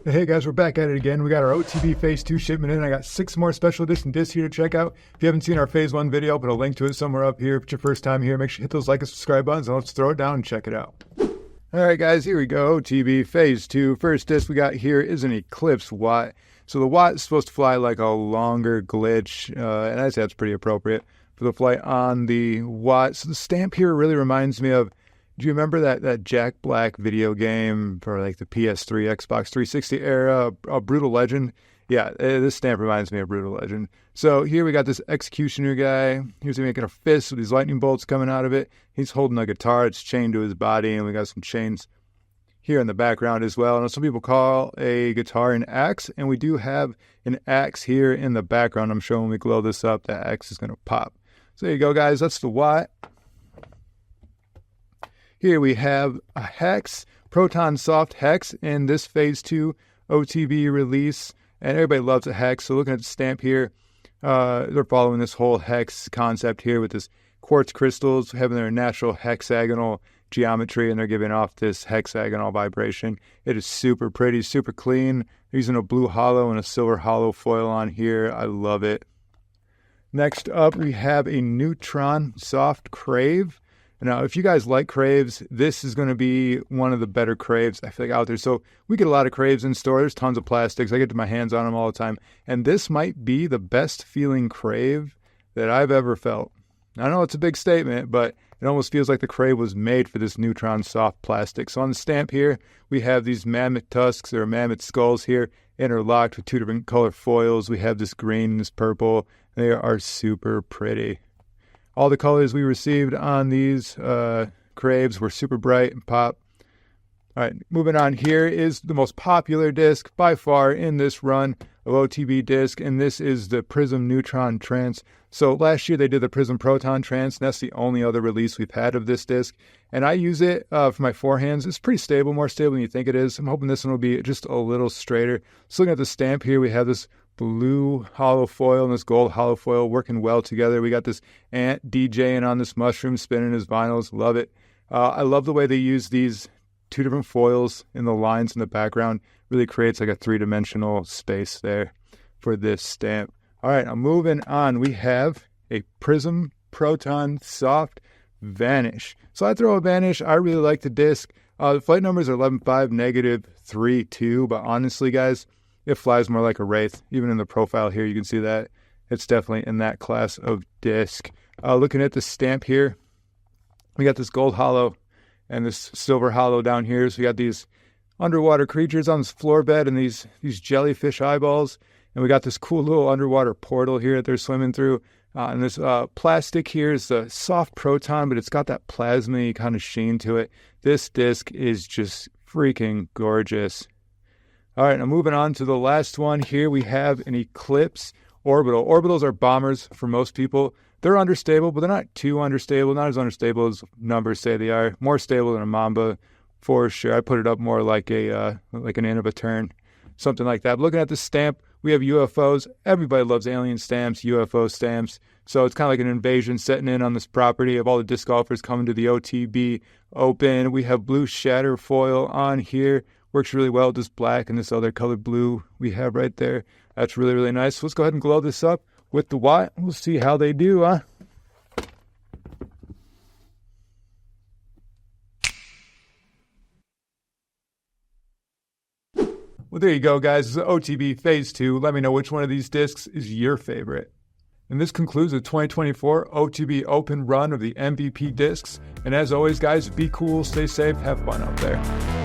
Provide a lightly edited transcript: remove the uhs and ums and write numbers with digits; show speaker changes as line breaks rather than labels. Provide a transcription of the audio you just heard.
Hey guys, we're back at it again. We got our OTB Phase 2 shipment in. I got 6 more special edition discs here to check out. If you haven't seen our Phase 1 video, I'll put a link to it somewhere up here. If it's your first time here, make sure you hit those like and subscribe buttons, and let's throw it down and check it out. Alright guys, here we go. OTB Phase 2. First disc we got here is an Eclipse Watt. So the Watt is supposed to fly like a longer glitch, and I'd say that's pretty appropriate for the flight on the Watt. So the stamp here really reminds me of, do you remember that Jack Black video game for like the PS3, Xbox 360 era, Brutal Legend? Yeah, this stamp reminds me of Brutal Legend. So here we got this executioner guy. Here's making a fist with these lightning bolts coming out of it. He's holding a guitar. It's chained to his body, and we got some chains here in the background as well. And some people call a guitar an axe, and we do have an axe here in the background. I'm showing when we glow this up, that axe is going to pop. So there you go, guys. That's the Watt. Here we have a Hex, Proton Soft Hex in this Phase 2 OTB release. And everybody loves a Hex. So looking at the stamp here, they're following this whole Hex concept here with this quartz crystals having their natural hexagonal geometry, and they're giving off this hexagonal vibration. It is super pretty, super clean. They're using a blue hollow and a silver hollow foil on here. I love it. Next up, we have a Neutron Soft Crave. Now, if you guys like Craves, this is going to be one of the better Craves, I feel like, out there. So we get a lot of Craves in store. There's tons of plastics. I get my hands on them all the time. And this might be the best feeling Crave that I've ever felt. I know it's a big statement, but it almost feels like the Crave was made for this Neutron soft plastic. So on the stamp here, we have these mammoth tusks or mammoth skulls here interlocked with 2 different color foils. We have this green and this purple. They are super pretty. All the colors we received on these Craves were super bright and pop. All right, moving on, here is the most popular disc by far in this run of OTB disc, and this is the Prism Neutron Trance. So last year they did the Prism Proton Trance, and that's the only other release we've had of this disc. And I use it for my forehands. It's pretty stable, more stable than you think it is. I'm hoping this one will be just a little straighter. So looking at the stamp here, we have this blue hollow foil and this gold hollow foil working well together. We got this ant DJing on this mushroom, spinning his vinyls. Love it. I love the way they use these 2 different foils in the lines in the background. Really creates like a 3-dimensional space there for this stamp. All right, I'm moving on. We have a Prism Proton Soft Vanish. So I throw a Vanish. I really like the disc. The flight numbers are 11.5, -3.2, but honestly, guys, it flies more like a Wraith. Even in the profile here, you can see that. It's definitely in that class of disc. Looking at the stamp here, we got this gold hollow and this silver hollow down here. So we got these underwater creatures on this floor bed and these jellyfish eyeballs. And we got this cool little underwater portal here that they're swimming through. And this plastic here is a soft proton, but it's got that plasma kind of sheen to it. This disc is just freaking gorgeous. All right, now moving on to the last one. Here we have an Eclipse Orbital. Orbitals are bombers for most people. They're understable, but they're not too unstable. Not as unstable as numbers say they are. More stable than a Mamba, for sure. I put it up more like an end of a turn, something like that. But looking at the stamp, we have UFOs. Everybody loves alien stamps, UFO stamps. So it's kind of like an invasion setting in on this property of all the disc golfers coming to the OTB Open. We have blue shatter foil on here. Works really well with this black and this other colored blue we have right there. That's really, really nice. So let's go ahead and glow this up with the Watt. We'll see how they do, huh? Well, there you go, guys. This is OTB Phase 2. Let me know which one of these discs is your favorite. And this concludes the 2024 OTB Open run of the MVP discs. And as always, guys, be cool, stay safe, have fun out there.